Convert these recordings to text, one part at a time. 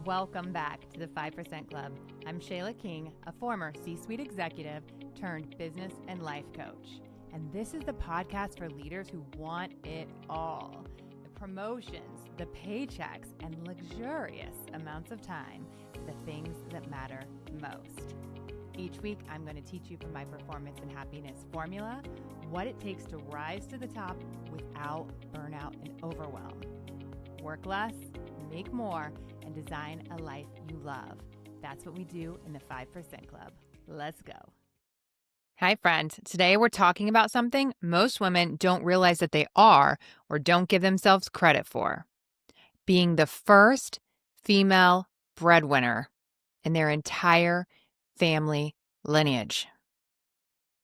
Welcome back to the 5% Club. I'm Shayla King, a former C-suite executive turned business and life coach. And this is the podcast for leaders who want it all. The promotions, the paychecks, and luxurious amounts of time for the things that matter most. Each week, I'm going to teach you from my performance and happiness formula what it takes to rise to the top without burnout and overwhelm. Work less, make more, and design a life you love. That's what we do in the 5% Club. Let's go. Hi, friends. Today we're talking about something most women don't realize that they are or don't give themselves credit for: being the first female breadwinner in their entire family lineage.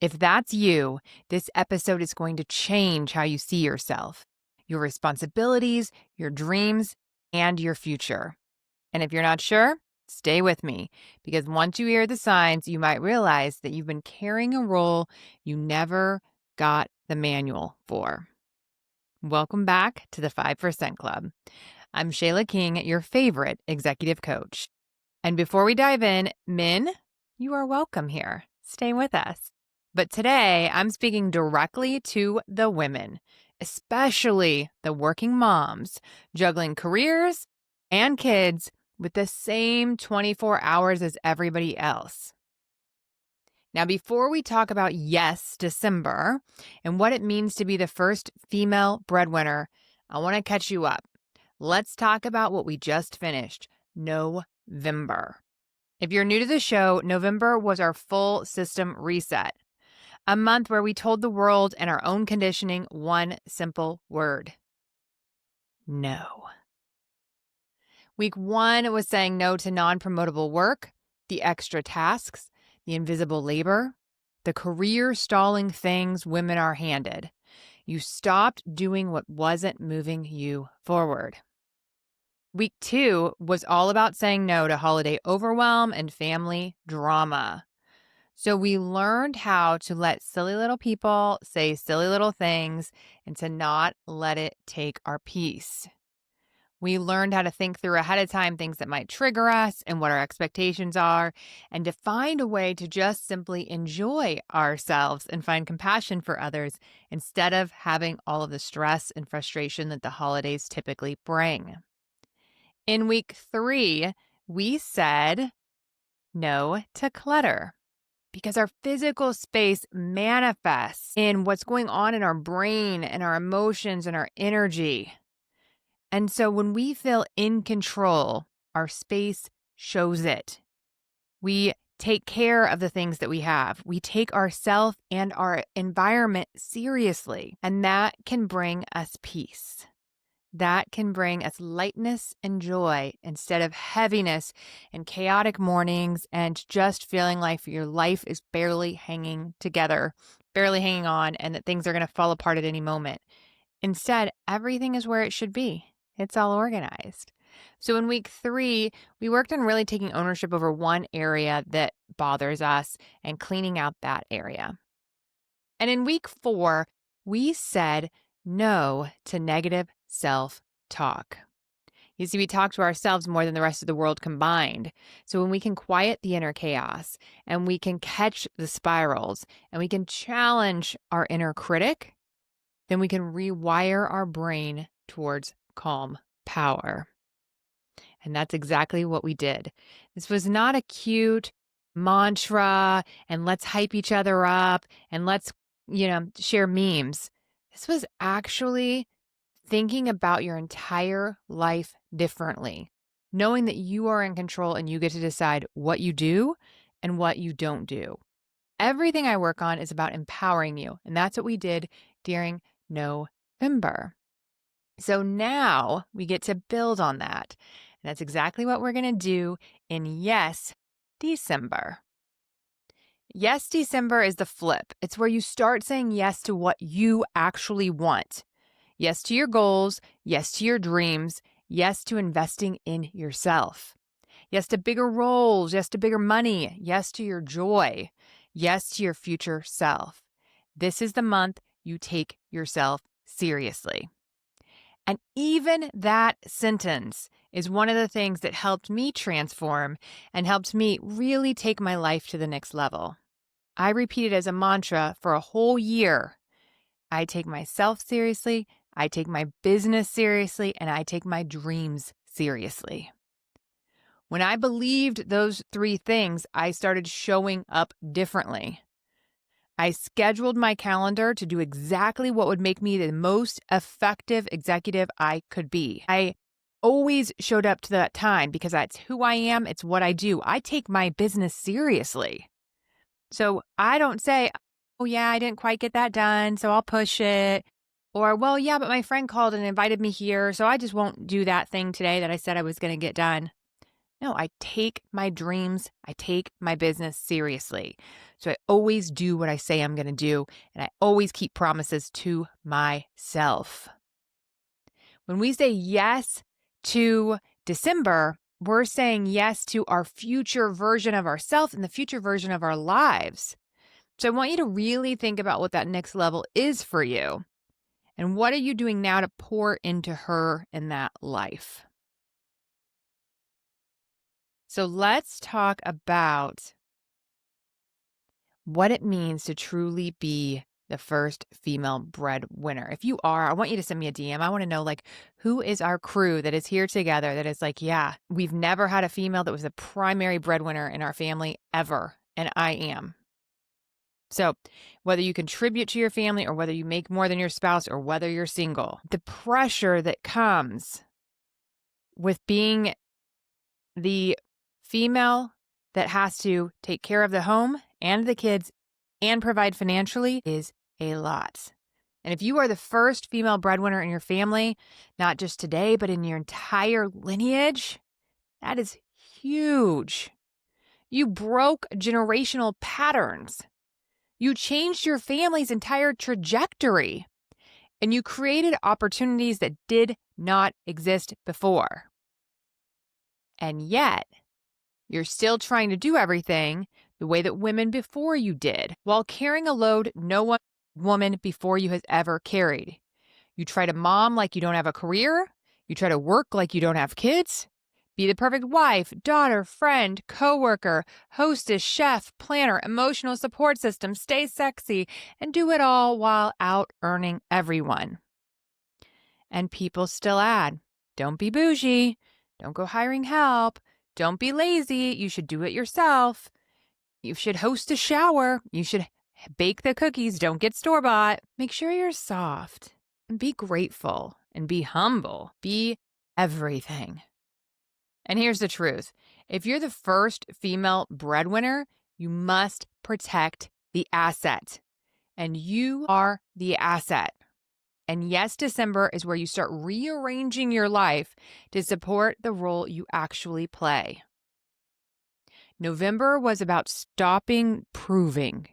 If that's you, this episode is going to change how you see yourself, your responsibilities, your dreams, and your future. And if you're not sure, stay with me, because once you hear the signs, you might realize that you've been carrying a role you never got the manual for. Welcome back to the 5% Club. I'm Shayla King, your favorite executive coach. And before we dive in, men, you are welcome here. Stay with us. But today, I'm speaking directly to the women, especially the working moms, juggling careers and kids with the same 24 hours as everybody else. Now, before we talk about Yes December and what it means to be the first female breadwinner, I want to catch you up. Let's talk about what we just finished, November. If you're new to the show, November was our full system reset, a month where we told the world and our own conditioning one simple word: no. Week 1 was saying no to non-promotable work, the extra tasks, the invisible labor, the career-stalling things women are handed. You stopped doing what wasn't moving you forward. Week 2 was all about saying no to holiday overwhelm and family drama. So we learned how to let silly little people say silly little things and to not let it take our peace. We learned how to think through ahead of time things that might trigger us and what our expectations are, and to find a way to just simply enjoy ourselves and find compassion for others instead of having all of the stress and frustration that the holidays typically bring. In week 3, we said no to clutter, because our physical space manifests in what's going on in our brain and our emotions and our energy. And so when we feel in control, our space shows it. We take care of the things that we have. We take ourself and our environment seriously, and that can bring us peace. That can bring us lightness and joy instead of heaviness and chaotic mornings and just feeling like your life is barely hanging together, barely hanging on, and that things are going to fall apart at any moment. Instead, everything is where it should be. It's all organized. So in week 3, we worked on really taking ownership over one area that bothers us and cleaning out that area. And in week 4, we said no to negative self-talk. You see, we talk to ourselves more than the rest of the world combined. So when we can quiet the inner chaos and we can catch the spirals and we can challenge our inner critic, then we can rewire our brain towards calm power. And that's exactly what we did. This was not a cute mantra and let's hype each other up and let's, share memes. This was actually thinking about your entire life differently, knowing that you are in control and you get to decide what you do and what you don't do. Everything I work on is about empowering you, and that's what we did during November. So now we get to build on that. And that's exactly what we're going to do in Yes December. Yes December is the flip. It's where you start saying yes to what you actually want. Yes to your goals. Yes to your dreams. Yes to investing in yourself. Yes to bigger roles. Yes to bigger money. Yes to your joy. Yes to your future self. This is the month you take yourself seriously. And even that sentence is one of the things that helped me transform and helped me really take my life to the next level. I repeated as a mantra for a whole year. I take myself seriously, I take my business seriously, and I take my dreams seriously. When I believed those three things, I started showing up differently. I scheduled my calendar to do exactly what would make me the most effective executive I could be. I always showed up to that time because that's who I am. It's what I do. I take my business seriously. So I don't say, oh, yeah, I didn't quite get that done, so I'll push it. Or, well, yeah, but my friend called and invited me here, so I just won't do that thing today that I said I was going to get done. No, I take my dreams, I take my business seriously. So I always do what I say I'm going to do, and I always keep promises to myself. When we say yes to December, we're saying yes to our future version of ourselves and the future version of our lives. So I want you to really think about what that next level is for you. And what are you doing now to pour into her in that life? So let's talk about what it means to truly be the first female breadwinner. If you are, I want you to send me a DM. I want to know, like, who is our crew that is here together that is like, yeah, we've never had a female that was the primary breadwinner in our family ever. And I am. So whether you contribute to your family or whether you make more than your spouse or whether you're single, the pressure that comes with being the female that has to take care of the home and the kids and provide financially is a lot. And if you are the first female breadwinner in your family, not just today, but in your entire lineage, that is huge. You broke generational patterns. You changed your family's entire trajectory, and you created opportunities that did not exist before. And yet, you're still trying to do everything the way that women before you did, while carrying a load no woman before you has ever carried. You try to mom like you don't have a career. You try to work like you don't have kids. Be the perfect wife, daughter, friend, coworker, hostess, chef, planner, emotional support system, stay sexy, and do it all while out earning everyone. And people still add, don't be bougie. Don't go hiring help. Don't be lazy. You should do it yourself. You should host a shower. You should bake the cookies. Don't get store-bought. Make sure you're soft and be grateful and be humble. Be everything. And here's the truth. If you're the first female breadwinner, you must protect the asset. And you are the asset. And yes, December is where you start rearranging your life to support the role you actually play. November was about stopping proving.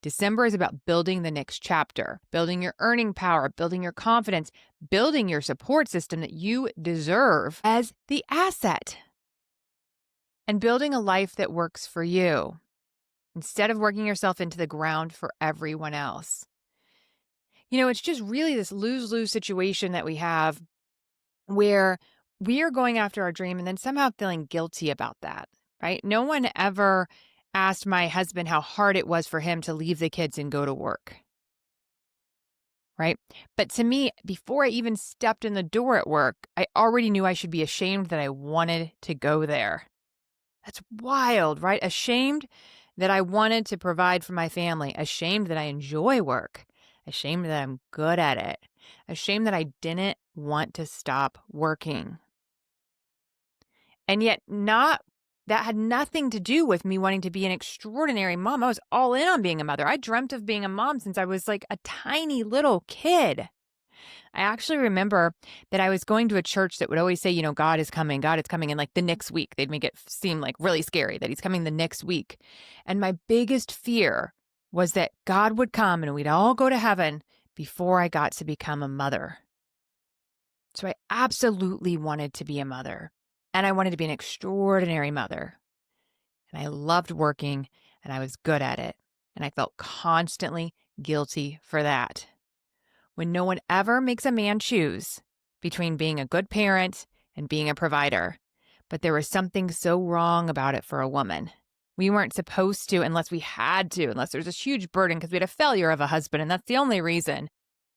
December is about building the next chapter, building your earning power, building your confidence, building your support system that you deserve as the asset, and building a life that works for you instead of working yourself into the ground for everyone else. You know, it's just really this lose-lose situation that we have where we are going after our dream and then somehow feeling guilty about that, right? No one ever asked my husband how hard it was for him to leave the kids and go to work, right? But to me, before I even stepped in the door at work, I already knew I should be ashamed that I wanted to go there. That's wild, right? Ashamed that I wanted to provide for my family, ashamed that I enjoy work, ashamed that I'm good at it, ashamed that I didn't want to stop working. And yet that had nothing to do with me wanting to be an extraordinary mom. I was all in on being a mother. I dreamt of being a mom since I was like a tiny little kid. I actually remember that I was going to a church that would always say, you know, God is coming. And like the next week, they'd make it seem like really scary that he's coming the next week. And my biggest fear was that God would come and we'd all go to heaven before I got to become a mother. So I absolutely wanted to be a mother, and I wanted to be an extraordinary mother. And I loved working, and I was good at it. And I felt constantly guilty for that. When no one ever makes a man choose between being a good parent and being a provider. But there was something so wrong about it for a woman. We weren't supposed to unless we had to, unless there's this huge burden because we had a failure of a husband, and that's the only reason.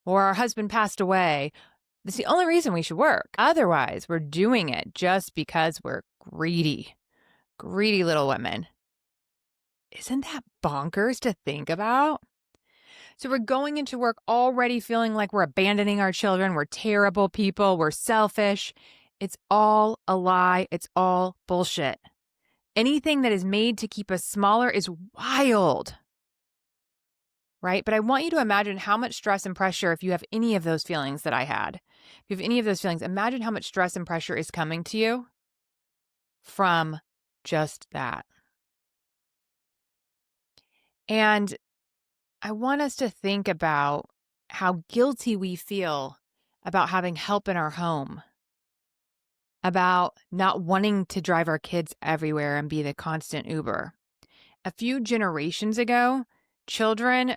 Or our husband passed away. That's the only reason we should work. Otherwise, we're doing it just because we're greedy little women. Isn't that bonkers to think about? So we're going into work already feeling like we're abandoning our children. We're terrible people. We're selfish. It's all a lie. It's all bullshit. Anything that is made to keep us smaller is wild, right? But I want you to imagine how much stress and pressure, if you have any of those feelings that I had, if you have any of those feelings, imagine how much stress and pressure is coming to you from just that. And I want us to think about how guilty we feel about having help in our home, about not wanting to drive our kids everywhere and be the constant Uber. A few generations ago,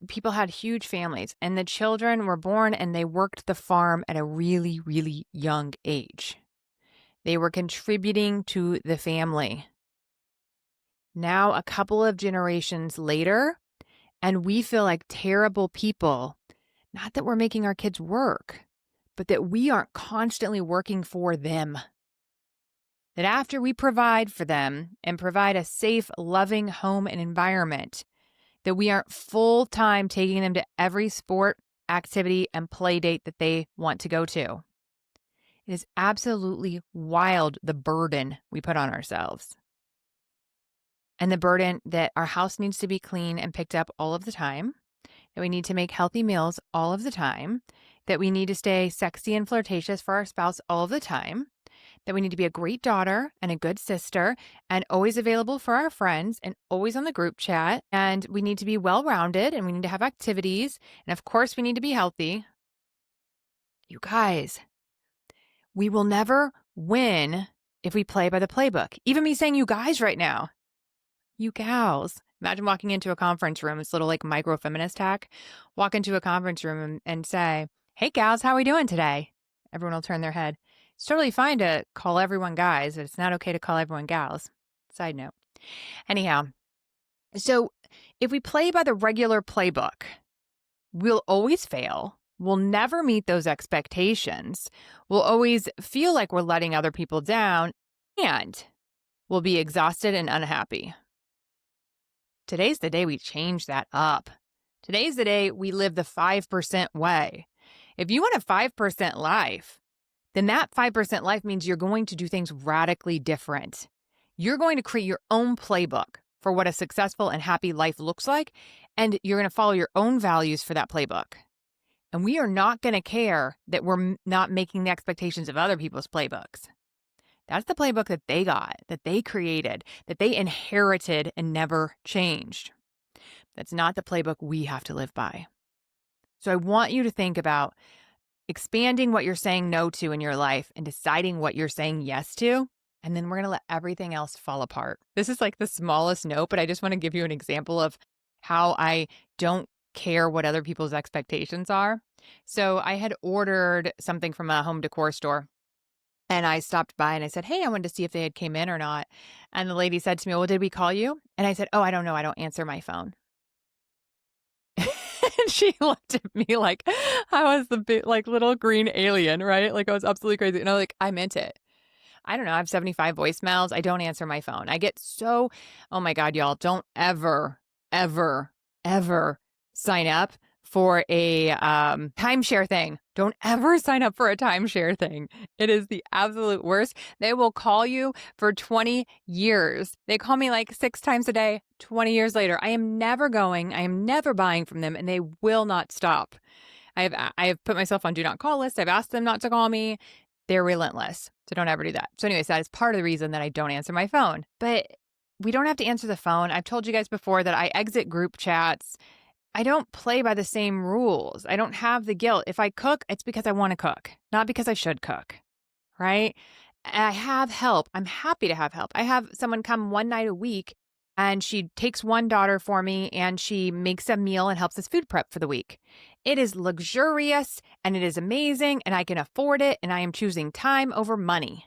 people had huge families, and the children were born and they worked the farm at a really, really young age. They were contributing to the family. Now, a couple of generations later, and we feel like terrible people, not that we're making our kids work, but that we aren't constantly working for them. That after we provide for them and provide a safe, loving home and environment, that we aren't full-time taking them to every sport, activity, and play date that they want to go to. It is absolutely wild, the burden we put on ourselves. And the burden that our house needs to be clean and picked up all of the time, that we need to make healthy meals all of the time, that we need to stay sexy and flirtatious for our spouse all of the time, that we need to be a great daughter and a good sister and always available for our friends and always on the group chat, and we need to be well-rounded and we need to have activities, and of course we need to be healthy. You guys, we will never win if we play by the playbook. Even me saying you guys right now. You gals. Imagine walking into a conference room, this little like micro-feminist hack. Walk into a conference room and say, hey gals, how are we doing today? Everyone will turn their head. It's totally fine to call everyone guys, but it's not okay to call everyone gals. Side note. Anyhow, so if we play by the regular playbook, we'll always fail. We'll never meet those expectations. We'll always feel like we're letting other people down, and we'll be exhausted and unhappy. Today's the day we change that up. Today's the day we live the 5% way. If you want a 5% life, then that 5% life means you're going to do things radically different. You're going to create your own playbook for what a successful and happy life looks like, and you're going to follow your own values for that playbook. And we are not going to care that we're not making the expectations of other people's playbooks. That's the playbook that they got, that they created, that they inherited and never changed. That's not the playbook we have to live by. So I want you to think about expanding what you're saying no to in your life and deciding what you're saying yes to, and then we're going to let everything else fall apart. This is like the smallest note, but I just want to give you an example of how I don't care what other people's expectations are. So I had ordered something from a home decor store. And I stopped by and I said, hey, I wanted to see if they had came in or not. And the lady said to me, well, did we call you? And I said, oh, I don't know. I don't answer my phone. And she looked at me like I was the big, like little green alien, right? Like I was absolutely crazy. And I was like, I meant it. I don't know. I have 75 voicemails. I don't answer my phone. I get so, oh my God, y'all, don't ever, ever, ever sign up for a timeshare thing. Don't ever sign up for a timeshare thing. It is the absolute worst. They will call you for 20 years. They call me like 6 times a day, 20 years later. I am never going. I am never buying from them, and they will not stop. I have put myself on do not call list. I've asked them not to call me. They're relentless. So don't ever do that. So anyways, that is part of the reason that I don't answer my phone. But we don't have to answer the phone. I've told you guys before that I exit group chats. I don't play by the same rules. I don't have the guilt. If I cook, it's because I want to cook, not because I should cook, right? I have help. I'm happy to have help. I have someone come one night a week, and she takes one daughter for me, and she makes a meal and helps us food prep for the week. It is luxurious, and it is amazing, and I can afford it, and I am choosing time over money.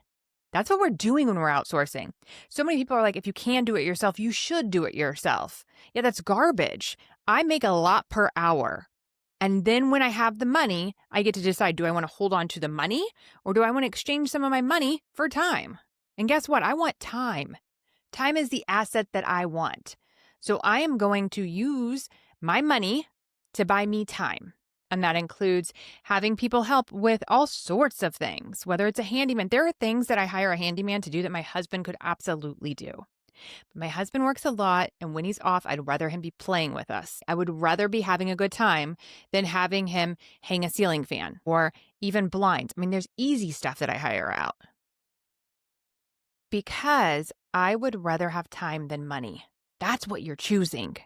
That's what we're doing when we're outsourcing. So many people are like, if you can do it yourself, you should do it yourself. Yeah, that's garbage. I make a lot per hour. And then when I have the money, I get to decide, do I want to hold on to the money or do I want to exchange some of my money for time? And guess what? I want time. Time is the asset that I want. So I am going to use my money to buy me time. And that includes having people help with all sorts of things, whether it's a handyman. There are things that I hire a handyman to do that my husband could absolutely do. But my husband works a lot, and when he's off, I'd rather him be playing with us. I would rather be having a good time than having him hang a ceiling fan or even blinds. I mean, there's easy stuff that I hire out because I would rather have time than money. That's what you're choosing.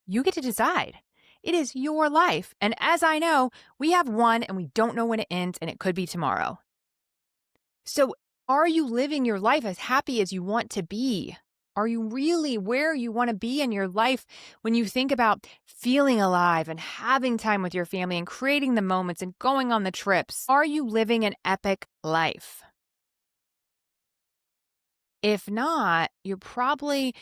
You get to decide. It is your life. And as I know, we have one and we don't know when it ends, and it could be tomorrow. So are you living your life as happy as you want to be? Are you really where you want to be in your life when you think about feeling alive and having time with your family and creating the moments and going on the trips? Are you living an epic life? If not, you probably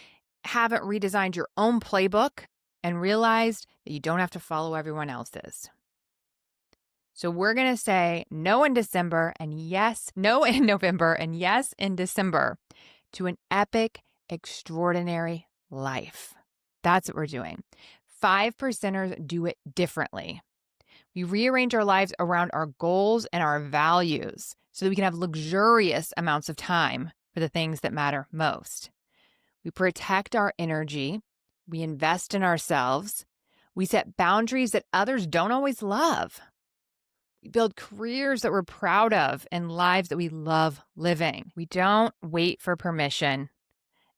haven't redesigned your own playbook and realized that you don't have to follow everyone else's. So we're going to say no in December and yes, no in November and yes in December to an epic, extraordinary life. That's what we're doing. 5%ers do it differently. We rearrange our lives around our goals and our values so that we can have luxurious amounts of time for the things that matter most. We protect our energy. We invest in ourselves. We set boundaries that others don't always love. We build careers that we're proud of and lives that we love living. We don't wait for permission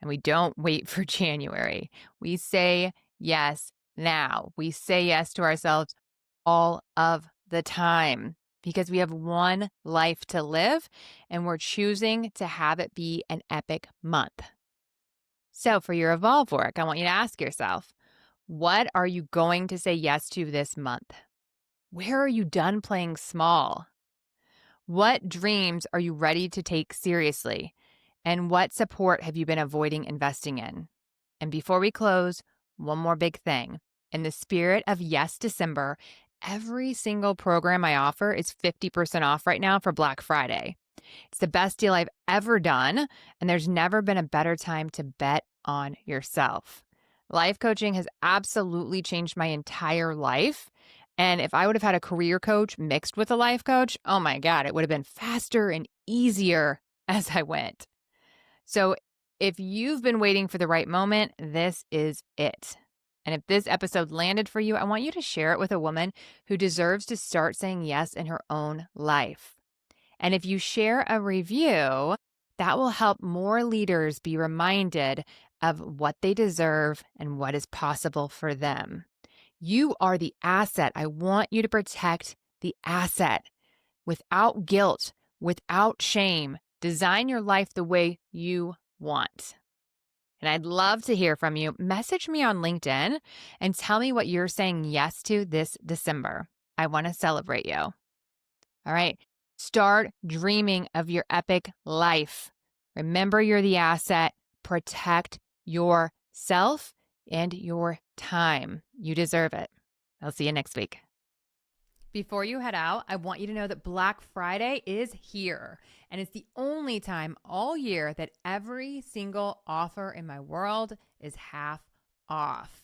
and we don't wait for January. We say yes now. We say yes to ourselves all of the time because we have one life to live and we're choosing to have it be an epic month. So for your Evolve work, I want you to ask yourself, what are you going to say yes to this month? Where are you done playing small? What dreams are you ready to take seriously? And what support have you been avoiding investing in? And before we close, one more big thing. In the spirit of Yes December, every single program I offer is 50% off right now for Black Friday. It's the best deal I've ever done, and there's never been a better time to bet on yourself. Life coaching has absolutely changed my entire life. And if I would have had a career coach mixed with a life coach, oh my God, it would have been faster and easier as I went. So if you've been waiting for the right moment, this is it. And if this episode landed for you, I want you to share it with a woman who deserves to start saying yes in her own life. And if you share a review, that will help more leaders be reminded of what they deserve and what is possible for them. You are the asset. I want you to protect the asset without guilt, without shame. Design your life the way you want. And I'd love to hear from you. Message me on LinkedIn and tell me what you're saying yes to this December. I want to celebrate you. All right. Start dreaming of your epic life. Remember, you're the asset. Protect yourself and your time. You deserve it. I'll see you next week. Before you head out, I want you to know that Black Friday is here. And it's the only time all year that every single offer in my world is half off.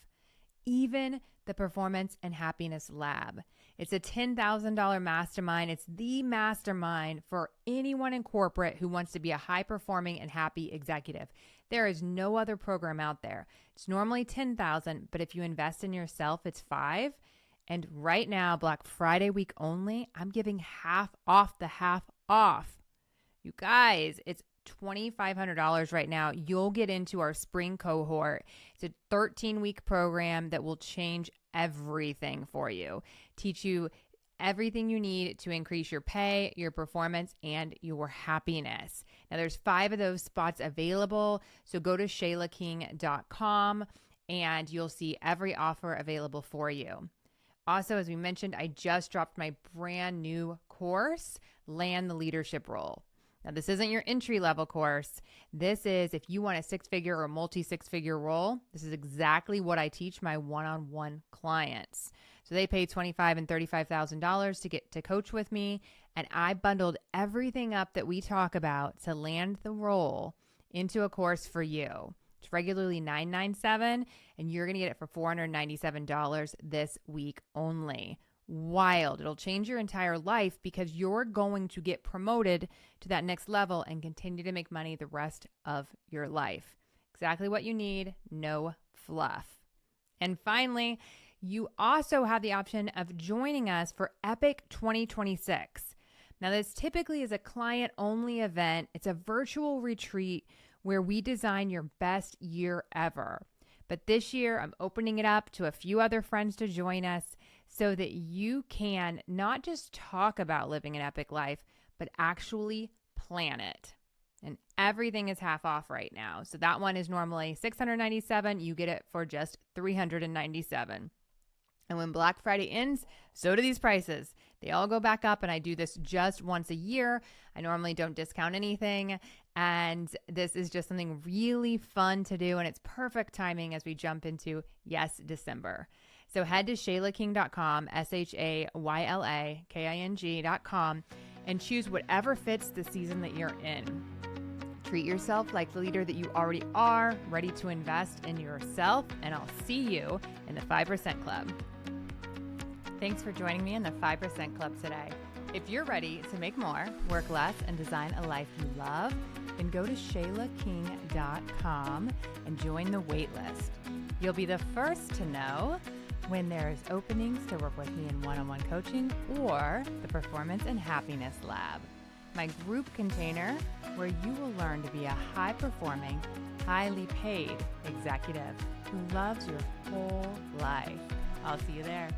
Even the Performance and Happiness Lab. It's a $10,000 mastermind. It's the mastermind for anyone in corporate who wants to be a high-performing and happy executive. There is no other program out there. It's normally $10,000, but if you invest in yourself, it's $5,000. And right now, Black Friday week only, I'm giving half off the half off. You guys, it's $2,500 right now. You'll get into our spring cohort. It's a 13-week program that will change everything for you, teach you everything you need to increase your pay, your performance, and your happiness. Now, there's 5 of those spots available, so go to ShaylaKing.com and you'll see every offer available for you. Also, as we mentioned, I just dropped my brand new course, Land the Leadership Role. Now, this isn't your entry-level course. This is if you want a six-figure or multi-six-figure role, this is exactly what I teach my one-on-one clients. So they pay $25,000 and $35,000 to get to coach with me, and I bundled everything up that we talk about to land the role into a course for you. It's regularly $997, and you're going to get it for $497 this week only. Wild. It'll change your entire life because you're going to get promoted to that next level and continue to make money the rest of your life. Exactly what you need, no fluff. And finally, you also have the option of joining us for Epic 2026. Now, this typically is a client-only event. It's a virtual retreat where we design your best year ever. But this year, I'm opening it up to a few other friends to join us so that you can not just talk about living an epic life, but actually plan it. And everything is half off right now. So that one is normally $697. You get it for just $397. And when Black Friday ends, so do these prices. They all go back up, and I do this just once a year. I normally don't discount anything, and this is just something really fun to do, and it's perfect timing as we jump into, December. So head to ShaylaKing.com, ShaylaKing.com, and choose whatever fits the season that you're in. Treat yourself like the leader that you already are, ready to invest in yourself, and I'll see you in the 5% Club. Thanks for joining me in the 5% Club today. If you're ready to make more, work less, and design a life you love, then go to ShaylaKing.com and join the waitlist. You'll be the first to know when there's openings to work with me in one-on-one coaching or the Performance and Happiness Lab, my group container where you will learn to be a high-performing, highly paid executive who loves your whole life. I'll see you there.